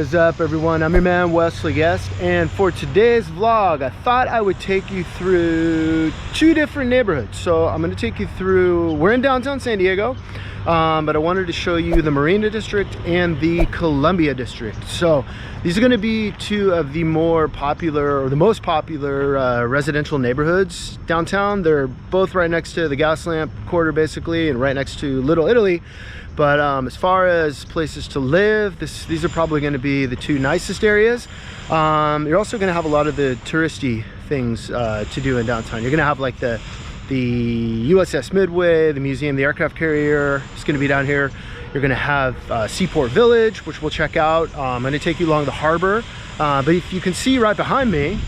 is up, everyone? I'm your man Wesley Guest, and for today's vlog I thought I would take you through two different neighborhoods. So I'm going to take you through, we're in downtown San Diego, but I wanted to show you the Marina District and the Columbia District. So these are going to be two of the more popular, or the most popular residential neighborhoods downtown. They're both right next to the gas lamp quarter basically, and right next to Little Italy. But as far as places to live, these are probably going to be the two nicest areas. You're also going to have a lot of the touristy things to do in downtown. You're going to have like the U.S.S Midway, the museum, the aircraft carrier. It's going to be down here. You're going to have Seaport Village, which we'll check out. I'm going to take you along the harbor. But if you can see right behind me,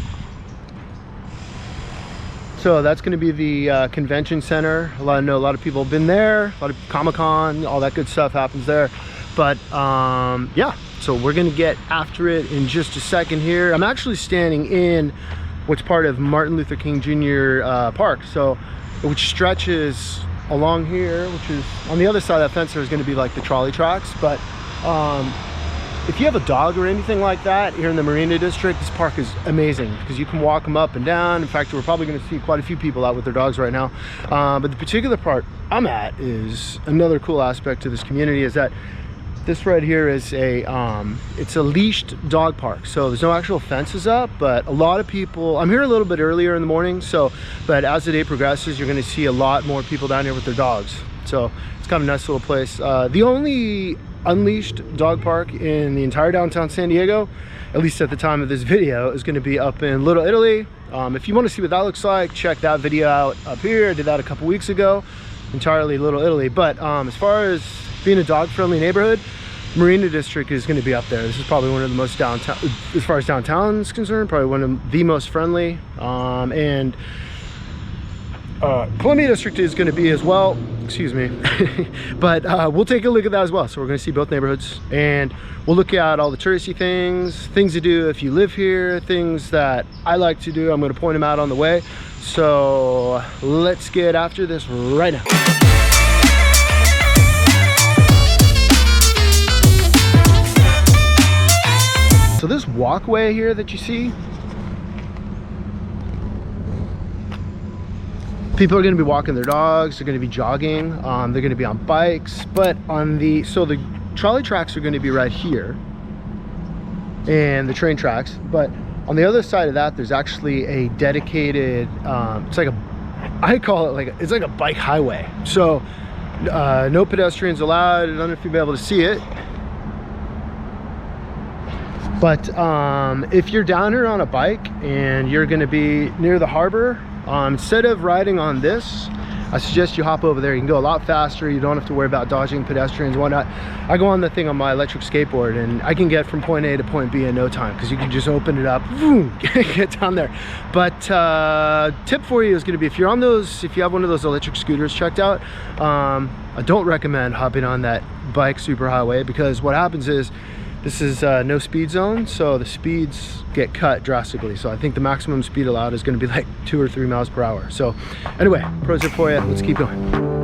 so that's going to be the convention center. I know a lot of people have been there. A lot of Comic-Con, all that good stuff happens there. But yeah, so we're going to get after it in just a second here. I'm actually standing in what's part of Martin Luther King Jr. Park, so which stretches along here, which is on the other side of that fence. There's going to be like the trolley tracks. But if you have a dog or anything like that here in the Marina District, this park is amazing because you can walk them up and down. In fact, we're probably going to see quite a few people out with their dogs right now. But the particular part I'm at is another cool aspect to this community is that this right here is it's a leashed dog park. So there's no actual fences up, but a lot of people, I'm here a little bit earlier in the morning, but as the day progresses, you're going to see a lot more people down here with their dogs. So it's kind of a nice little place. The only unleashed dog park in the entire downtown San Diego, at least at the time of this video, is going to be up in Little Italy. If you want to see what that looks like, check that video out up here. I did that a couple weeks ago, entirely Little Italy. But as far as being a dog friendly neighborhood, Marina District is going to be up there. This is probably one of the most downtown, as far as downtown is concerned, probably one of the most friendly. And Columbia District is going to be as well, excuse me. But we'll take a look at that as well. So we're going to see both neighborhoods, and we'll look at all the touristy things to do if you live here, things that I like to do. I'm going to point them out on the way. So let's get after this right now. So this walkway here that you see, people are going to be walking their dogs, they're going to be jogging, they're going to be on bikes, but so the trolley tracks are going to be right here, and the train tracks, but on the other side of that, there's actually a dedicated, it's like I call it it's like a bike highway. So no pedestrians allowed. I don't know if you'll be able to see it. But if you're down here on a bike and you're going to be near the harbor, instead of riding on this, I suggest you hop over there. You can go a lot faster. You don't have to worry about dodging pedestrians and whatnot. I go on the thing on my electric skateboard, and I can get from point A to point B in no time because you can just open it up, boom, get down there. But tip for you is going to be, if you have one of those electric scooters checked out, I don't recommend hopping on that bike superhighway, because what happens is, this is no speed zone, so the speeds get cut drastically. So I think the maximum speed allowed is going to be like 2 or 3 miles per hour. So anyway, pro tip for you. Let's keep going.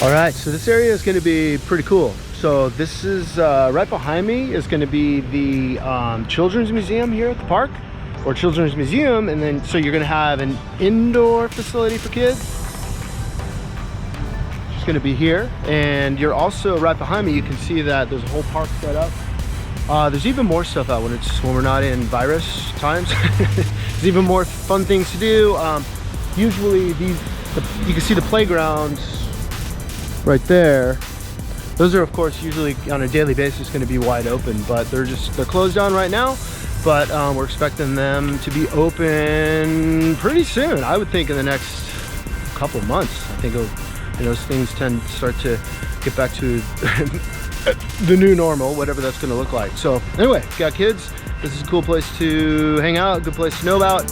All right, so this area is going to be pretty cool. So this is right behind me is going to be the Children's Museum here at the park, or Children's Museum, and then so you're going to have an indoor facility for kids. It's going to be here, and you're also right behind me. You can see that there's a whole park set up. There's even more stuff out when we're not in virus times. There's even more fun things to do. Usually you can see the playgrounds right there. Those are of course usually on a daily basis going to be wide open, but they're closed down right now. But we're expecting them to be open pretty soon. I would think in the next couple of months. I think those things tend to start to get back to the new normal, whatever that's going to look like. So anyway, if you got kids, this is a cool place to hang out, good place to know about.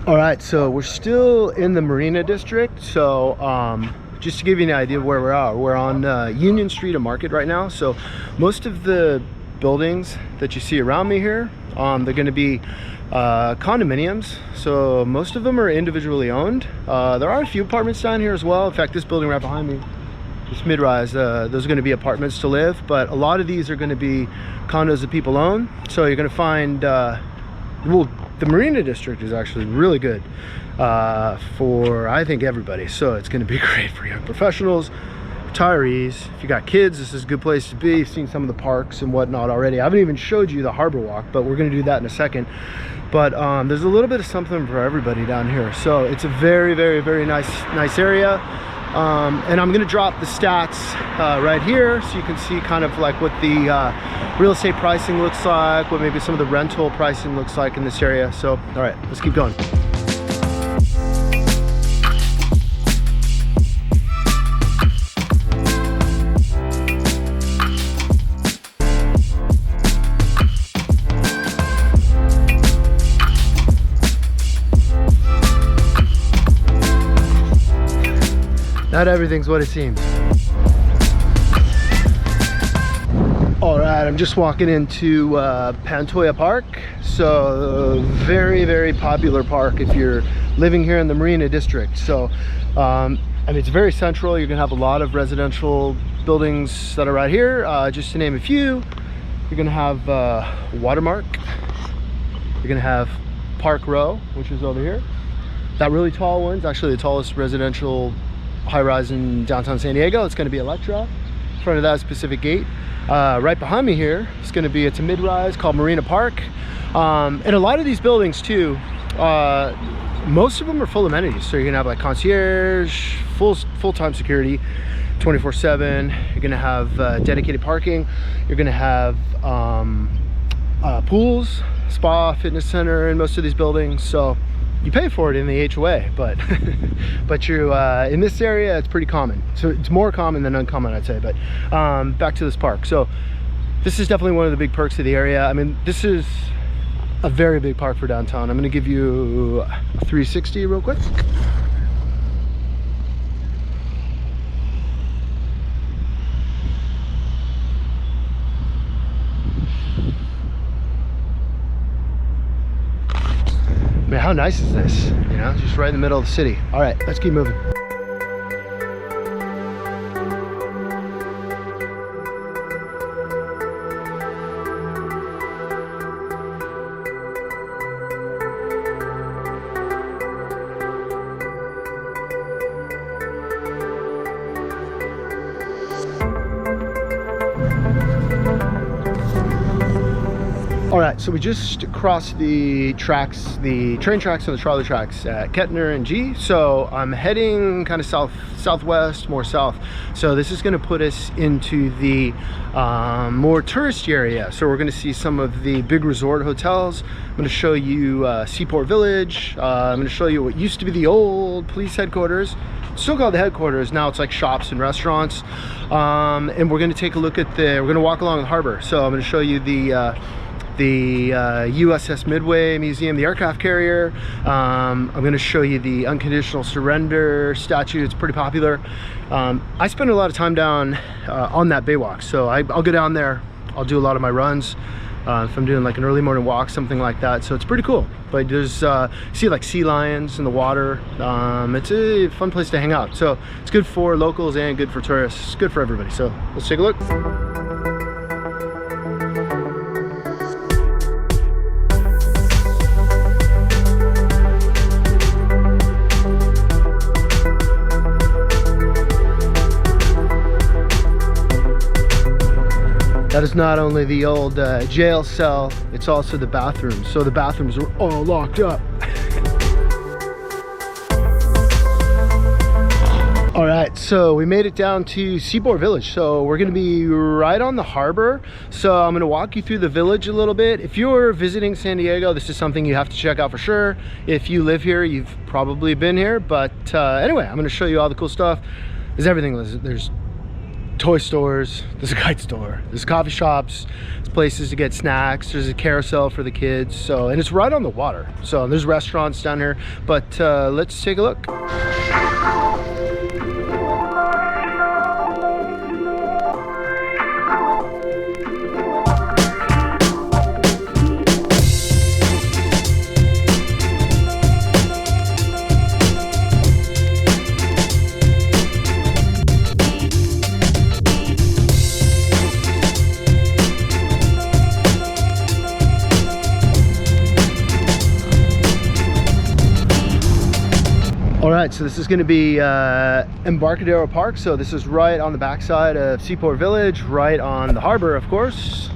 All right, so we're still in the Marina District. So just to give you an idea of where we are, we're on Union Street and Market right now. So most of the buildings that you see around me here, they're going to be condominiums. So most of them are individually owned. There are a few apartments down here as well. In fact, this building right behind me, this mid-rise, those are going to be apartments to live, but a lot of these are going to be condos that people own. So you're going to find well, the Marina District is actually really good for, I think, everybody. So it's going to be great for young professionals, retirees. If you got kids, this is a good place to be. You've seen some of the parks and whatnot already. I haven't even showed you the harbor walk, but we're going to do that in a second. But there's a little bit of something for everybody down here. So it's a very, very, very nice area. And I'm going to drop the stats right here so you can see kind of like what the real estate pricing looks like, what maybe some of the rental pricing looks like in this area. So, all right, let's keep going. Not everything's what it seems. All right, I'm just walking into Pantoja Park. So very, very popular park if you're living here in the Marina District. So I mean, it's very central. You're gonna have a lot of residential buildings that are right here. Just to name a few, you're gonna have Watermark. You're gonna have Park Row, which is over here. That really tall one's actually the tallest residential high-rise in downtown San Diego. It's going to be Electra. In front of that is Pacific Gate. Right behind me here, it's going to be, it's a mid-rise called Marina Park. And a lot of these buildings too, most of them are full amenities. So you're going to have like concierge, full-time security, 24/7. You're going to have dedicated parking. You're going to have pools, spa, fitness center in most of these buildings. So you pay for it in the HOA, but but you in this area it's pretty common. So it's more common than uncommon, I'd say. But back to this park. So this is definitely one of the big perks of the area. I mean, this is a very big park for downtown. I'm going to give you a 360 real quick. Man, how nice is this? You know, just right in the middle of the city. All right, let's keep moving. All right, so we just crossed the tracks, the train tracks and the trolley tracks at Kettner and G. So I'm heading kind of southwest, more south. So this is going to put us into the more touristy area. So we're going to see some of the big resort hotels. I'm going to show you Seaport Village. I'm going to show you what used to be the old police headquarters. It's still called the headquarters. Now it's like shops and restaurants. And we're going to take a look at we're going to walk along the harbor. So I'm going to show you the U.S.S Midway Museum, the aircraft carrier. I'm going to show you the unconditional surrender statue. It's pretty popular. I spend a lot of time down on that baywalk, so I'll go down there. I'll do a lot of my runs if I'm doing like an early morning walk, something like that. So it's pretty cool. But there's see like sea lions in the water. It's a fun place to hang out. So it's good for locals and good for tourists. It's good for everybody. So let's take a look. That is not only the old jail cell, it's also the bathrooms. So the bathrooms are all locked up. All right, so we made it down to Seaport Village. So we're gonna be right on the harbor. So I'm gonna walk you through the village a little bit. If you're visiting San Diego, this is something you have to check out for sure. If you live here, you've probably been here. But anyway, I'm gonna show you all the cool stuff. There's everything. There's toy stores, there's a kite store, there's coffee shops, there's places to get snacks, there's a carousel for the kids. So, and it's right on the water. So there's restaurants down here, but let's take a look. All right, so this is going to be Embarcadero Park. So this is right on the backside of Seaport Village, right on the harbor, of course.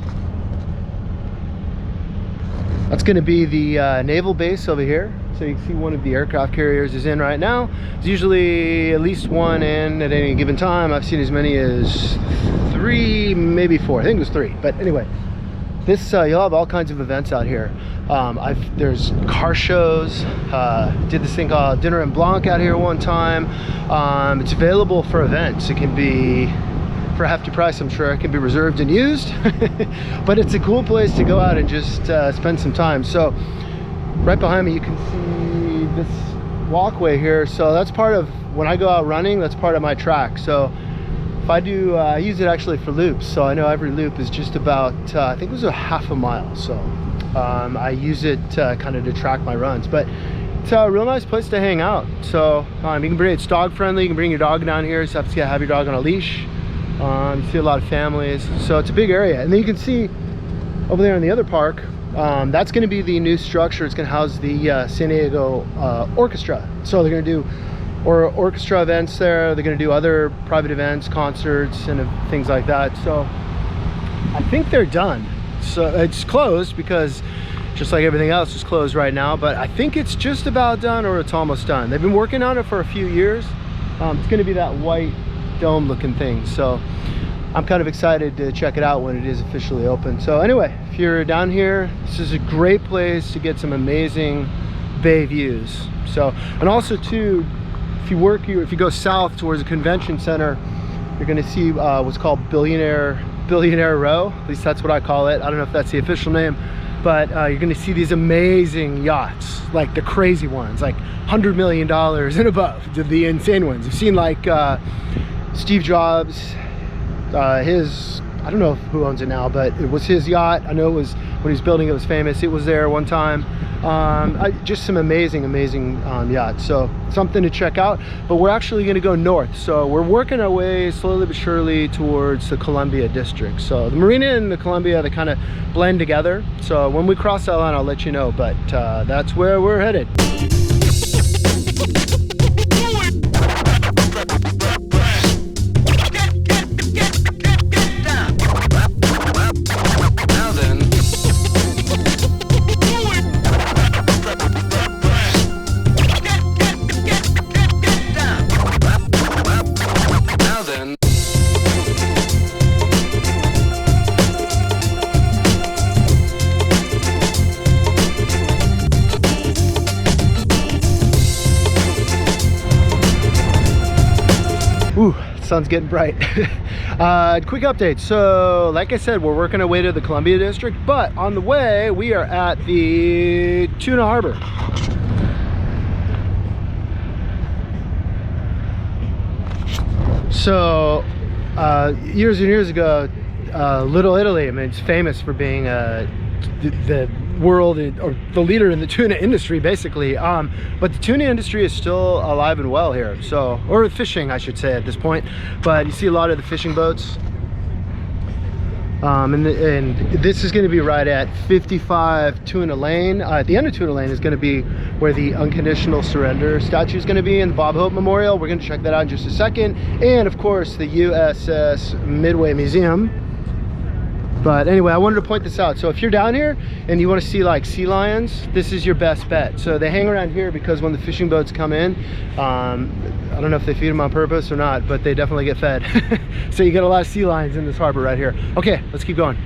That's going to be the naval base over here. So you can see one of the aircraft carriers is in right now. There's usually at least one in at any given time. I've seen as many as 3, maybe 4. I think it was 3. But anyway, this you'll have all kinds of events out here. There's car shows. Did this thing called Dinner en Blanc out here one time. It's available for events. It can be for a hefty price, I'm sure. It can be reserved and used. But it's a cool place to go out and just spend some time. So right behind me you can see this walkway here. So that's part of, when I go out running, that's part of my track. So if I do, I use it actually for loops. So I know every loop is just about, I think it was a half a mile. So I use it kind of to track my runs. But it's a real nice place to hang out. So you can bring, it's dog friendly. You can bring your dog down here. You just have to have your dog on a leash. You see a lot of families. So it's a big area. And then you can see over there in the other park, that's going to be the new structure. It's going to house the San Diego Orchestra. So they're going to do orchestra events there. They're going to do other private events, concerts, and things like that. So I think they're done. So it's closed because just like everything else is closed right now, but I think it's just about done, or it's almost done. They've been working on it for a few years. It's going to be that white dome looking thing. So I'm kind of excited to check it out when it is officially open. So anyway, if you're down here, this is a great place to get some amazing bay views. So, and also too, if you go south towards the convention center, you're going to see what's called Billionaire Row. At least that's what I call it. I don't know if that's the official name, but you're going to see these amazing yachts, like the crazy ones, like $100 million and above, the insane ones. You've seen like Steve Jobs, I don't know who owns it now, but it was his yacht. I know it was, when he was building it was famous. It was there one time. Just some amazing yachts. So something to check out. But we're actually going to go north. So we're working our way slowly but surely towards the Columbia District. So the Marina and the Columbia, they kind of blend together. So when we cross that line, I'll let you know. But that's where we're headed. Ooh, sun's getting bright. Quick update. So like I said, we're working our way to the Columbia District, but on the way we are at the Tuna Harbor. So years and years ago, Little Italy, I mean, it's famous for being the world or the leader in the tuna industry, basically. But the tuna industry is still alive and well here. So, or fishing, I should say, at this point. But you see a lot of the fishing boats. And this is going to be right at 55 Tuna Lane. At the end of Tuna Lane is going to be where the unconditional surrender statue is going to be in the Bob Hope Memorial. We're going to check that out in just a second. And of course, the U.S.S Midway Museum. But anyway, I wanted to point this out. So if you're down here and you want to see like sea lions, this is your best bet. So they hang around here because when the fishing boats come in, I don't know if they feed them on purpose or not, but they definitely get fed. So you get a lot of sea lions in this harbor right here. Okay, let's keep going.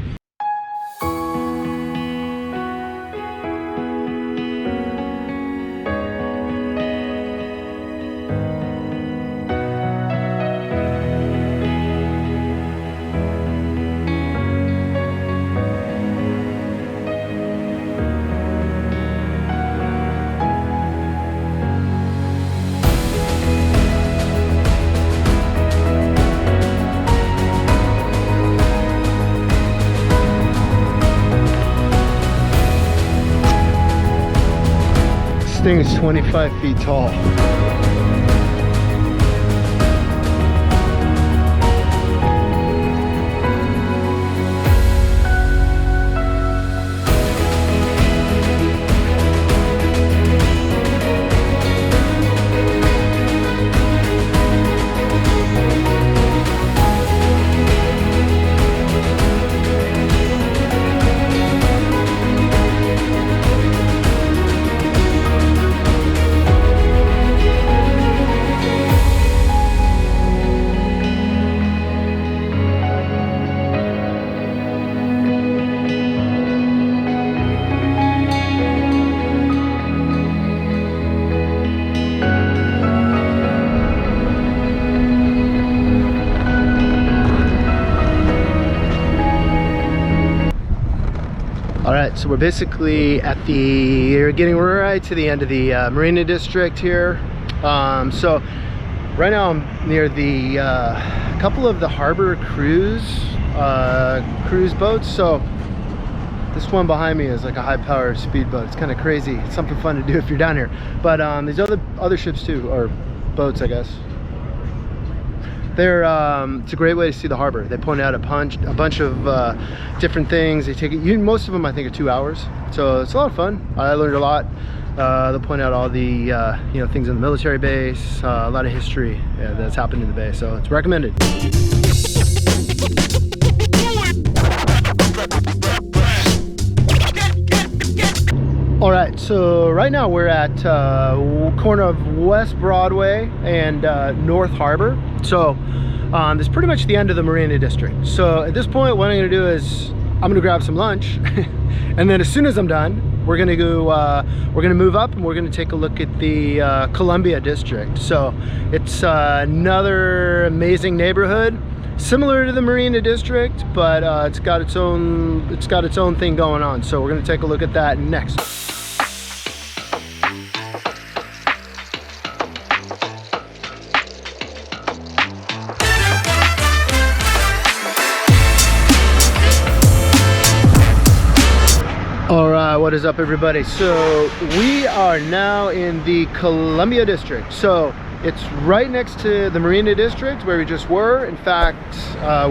This thing is 25 feet tall. Alright, so we're basically we're getting right to the end of the Marina District here. So right now I'm near the couple of the harbor cruise boats. So this one behind me is like a high-powered speedboat. It's kind of crazy. It's something fun to do if you're down here. But there's other ships too, or boats, I guess. It's a great way to see the harbor. They point out a bunch of different things. They take it. Most of them I think are 2 hours, so it's a lot of fun. I learned a lot. They'll point out all the things in the military base, a lot of history that's happened in the bay. So it's recommended. All right, so right now we're at corner of West Broadway and North Harbor. So this is pretty much the end of the Marina District. So at this point, what I'm gonna do is I'm gonna grab some lunch, and then as soon as I'm done, we're gonna go. We're gonna move up and we're gonna take a look at the Columbia District. So it's another amazing neighborhood, similar to the Marina District, but it's got its own thing going on. So we're gonna take a look at that next. All right, what is up everybody? So we are now in the Columbia District. So it's right next to the Marina District where we just were. In fact,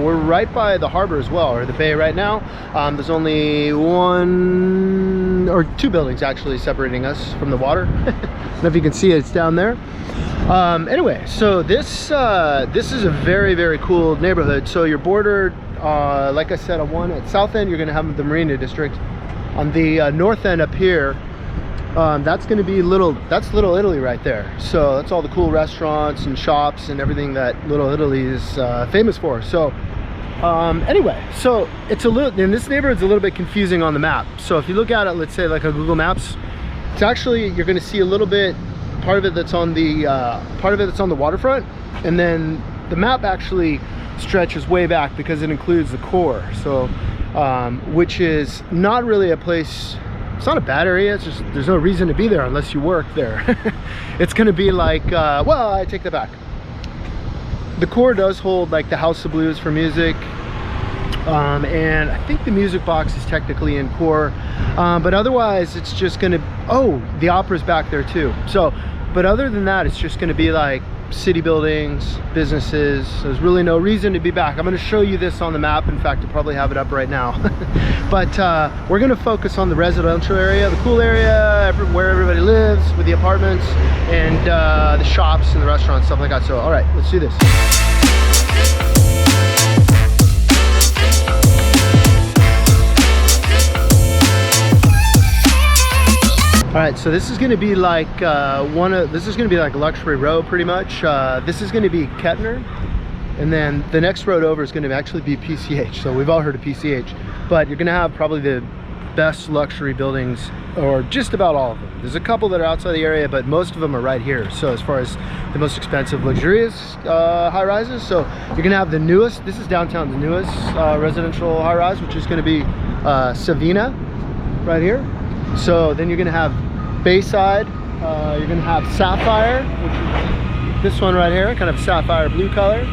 we're right by the harbor as well, or the bay right now. There's only one or two buildings actually separating us from the water. I don't know if you can see it, it's down there. Anyway, so this is a very, very cool neighborhood. So you're bordered, like I said, on one at south end, you're gonna have the Marina District. On the north end up here, that's going to be Little Italy right there. So that's all the cool restaurants and shops and everything that Little Italy is famous for. So anyway, so it's in this neighborhood's a little bit confusing on the map. So if you look at it, let's say like a Google Maps, it's actually, you're going to see a little bit, part of it that's on the waterfront, and then the map actually stretches way back because it includes the core. So which is not really a place, it's not a bad area, it's just there's no reason to be there unless you work there. It's gonna be like well, I take that back, the core does hold like the House of Blues for music, and I think the music box is technically in core, but otherwise it's just gonna, the opera's back there too. So but other than that, it's just gonna be like city buildings, businesses. There's really no reason to be back. I'm going to show you this on the map. In fact, I probably have it up right now. But we're going to focus on the residential area, the cool area, where everybody lives, with the apartments and the shops and the restaurants, stuff like that. So all right, let's do this. All right, so this is going to be like this is going to be like Luxury Row pretty much. This is going to be Kettner, and then the next road over is going to actually be PCH. So we've all heard of PCH, but you're going to have probably the best luxury buildings, or just about all of them. There's a couple that are outside the area, but most of them are right here. So as far as the most expensive luxurious high rises, so you're gonna have the newest, this is downtown, the newest residential high rise, which is gonna be Savina right here. So then you're gonna have Bayside, you're gonna have Sapphire, which is this one right here, kind of sapphire blue color.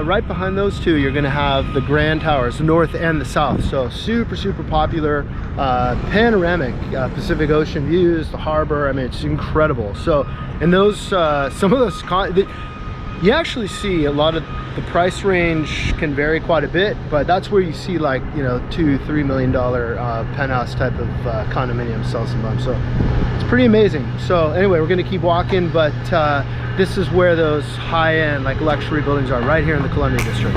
Right behind those two, you're gonna have the Grand Towers, the north and the south. So super popular, panoramic Pacific Ocean views, the harbor. I mean, it's incredible. So, and those some of those you actually see a lot of the price range can vary quite a bit, but that's where you see, like, you know, $2-3 million penthouse type of condominium sell some of them. So it's pretty amazing. So anyway, we're gonna keep walking, but this is where those high-end, like, luxury buildings are, right here in the Columbia District.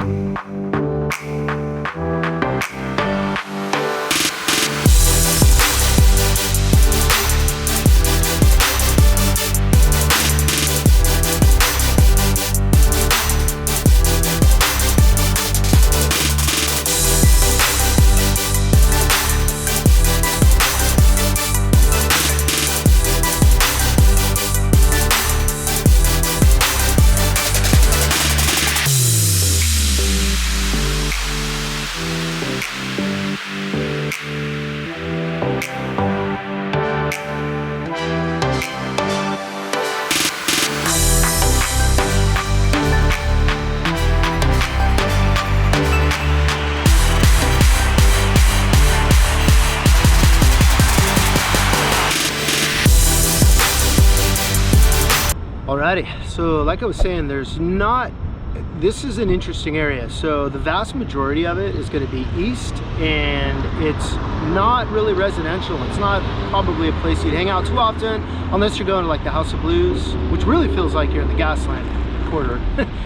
Alrighty, so like I was saying, this is an interesting area. So the vast majority of it is going to be east, and it's not really residential. It's not probably a place you'd hang out too often unless you're going to, like, the House of Blues, which really feels like you're in the Gaslamp quarter.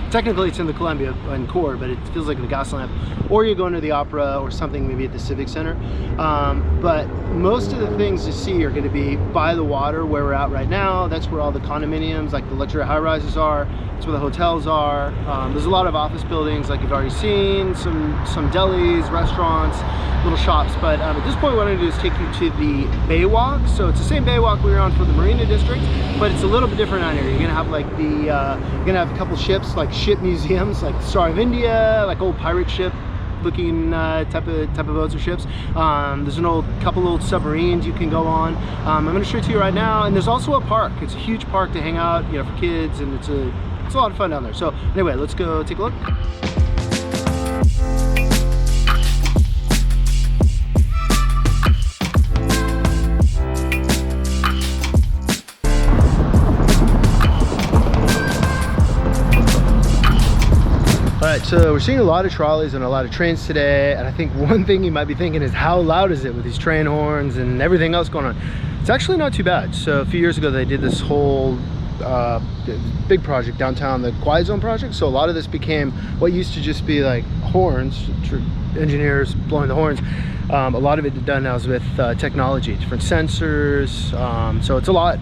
Technically it's in the Columbia and core, but it feels like in the Gaslamp. Or you're going to the Opera or something, maybe at the Civic Center. But most of the things you see are going to be by the water, where we're at right now. That's where all the condominiums, like the luxury high rises, are. That's where the hotels are. There's a lot of office buildings, like you've already seen, some delis, restaurants, little shops. But at this point, what I'm going to do is take you to the Baywalk. So it's the same Baywalk we were on for the Marina District, but it's a little bit different out here. You're going to have, like, you're going to have a couple ships, like ship museums, like the Star of India, like old pirate ship looking type of boats or ships. There's a couple old submarines you can go on. I'm going to show it to you right now. And there's also a park. It's a huge park to hang out, you know, for kids, and it's a lot of fun down there. So anyway, let's go take a look. Alright, so we're seeing a lot of trolleys and a lot of trains today, and I think one thing you might be thinking is, how loud is it with these train horns and everything else going on? It's actually not too bad. So a few years ago they did this whole big project downtown, the Quiet Zone project. So a lot of this became what used to just be like horns, engineers blowing the horns. A lot of it done now is with technology, different sensors. So it's a lot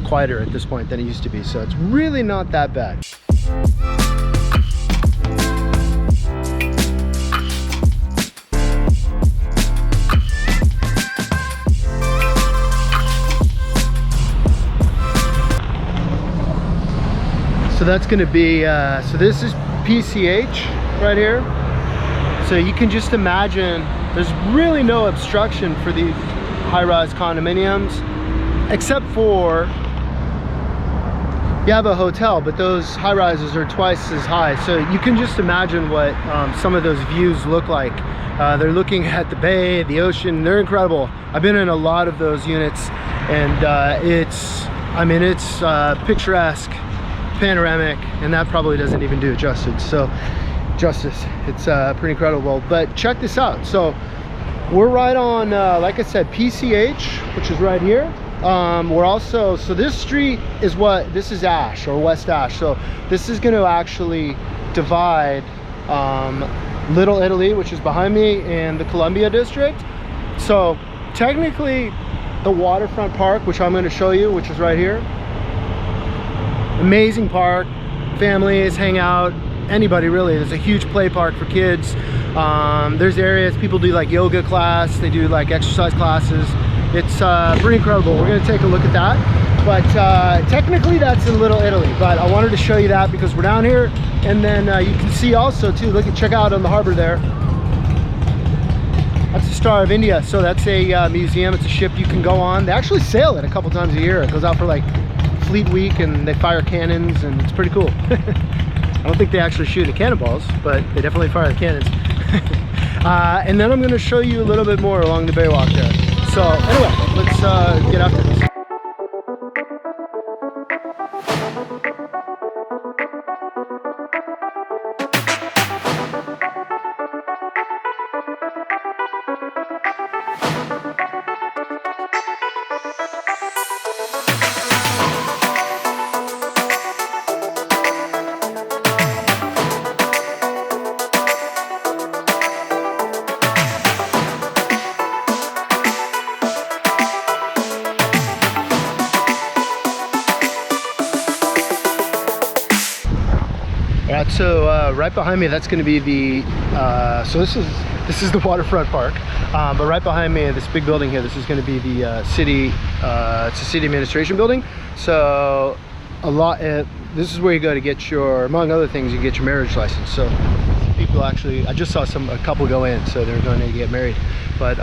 quieter at this point than it used to be. So it's really not that bad. So that's going to be, so this is PCH right here. So you can just imagine there's really no obstruction for these high-rise condominiums, except for you have a hotel, but those high-rises are twice as high. So you can just imagine what some of those views look like. They're looking at the bay, the ocean. They're incredible. I've been in a lot of those units, and it's picturesque, panoramic, and that probably doesn't even do it justice. It's pretty incredible. But check this out. So we're right on, like I said, PCH, which is right here. We're also, so this street is this is Ash, or West Ash. So this is going to actually divide Little Italy, which is behind me, and the Columbia District. So technically the Waterfront Park, which I'm going to show you, which is right here. Amazing park, families hang out, anybody really. There's a huge play park for kids. There's areas people do like yoga class, they do like exercise classes. It's pretty incredible. We're going to take a look at that. But technically that's in Little Italy, but I wanted to show you that because we're down here. And then you can see also too, check out on the harbor there. That's the Star of India. So that's a museum. It's a ship you can go on. They actually sail it a couple times a year. It goes out for like Fleet Week and they fire cannons and it's pretty cool. I don't think they actually shoot the cannonballs, but they definitely fire the cannons. And then I'm going to show you a little bit more along the bay walk there. So anyway, let's get after this. Alright, so right behind me, that's going to be the, so this is the Waterfront Park, but right behind me, this big building here, this is going to be the city, it's a city administration building. So this is where you go to get your, among other things, you get your marriage license. So people actually, I just saw a couple go in, so they're going to get married. But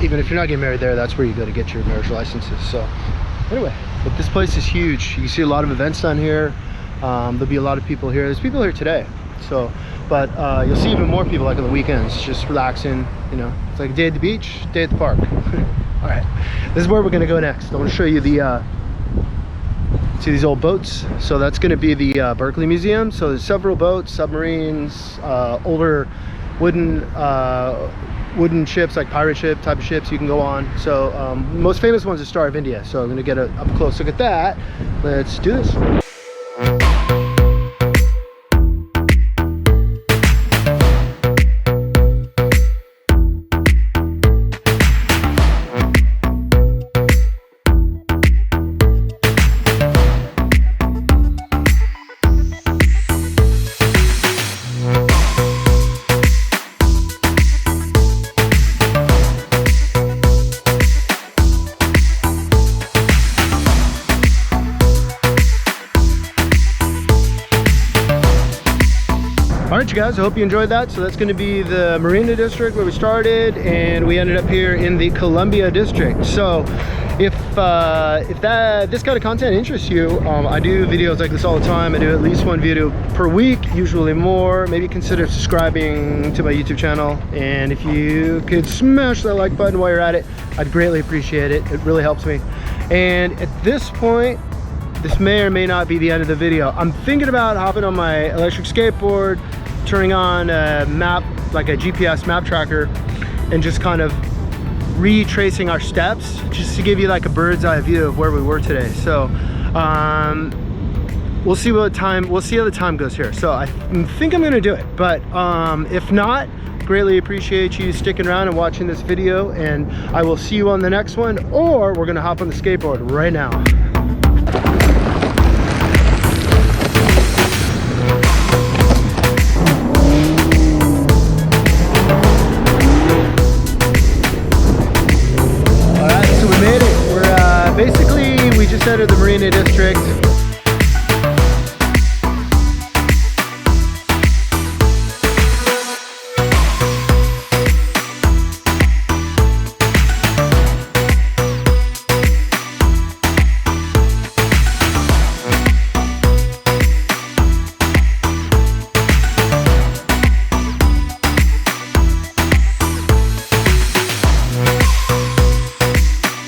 even if you're not getting married there, that's where you go to get your marriage licenses. So anyway, but this place is huge. You can see a lot of events down here. There'll be a lot of people here. There's people here today, so but you'll see even more people like on the weekends, just relaxing, you know. It's like a day at the beach, day at the park. All right, this is where we're gonna go next. I want to show you the see these old boats. So that's going to be the Berkeley Museum. So there's several boats, submarines, older wooden ships, like pirate ship type of ships you can go on. So most famous one's the Star of India. So I'm going to get a up close look at that. Let's do this. Alright you guys, I hope you enjoyed that. So that's going to be the Marina District where we started, and we ended up here in the Columbia District. So if this kind of content interests you, I do videos like this all the time. I do at least one video per week, usually more. Maybe consider subscribing to my YouTube channel, and if you could smash that like button while you're at it, I'd greatly appreciate it. It really helps me. And at this point, this may or may not be the end of the video. I'm thinking about hopping on my electric skateboard, turning on a map, like a GPS map tracker, and just kind of retracing our steps, just to give you like a bird's eye view of where we were today. So we'll see how the time goes here. So I think I'm gonna do it, but if not, greatly appreciate you sticking around and watching this video, and I will see you on the next one, or we're gonna hop on the skateboard right now. Basically, we just entered the Marina District.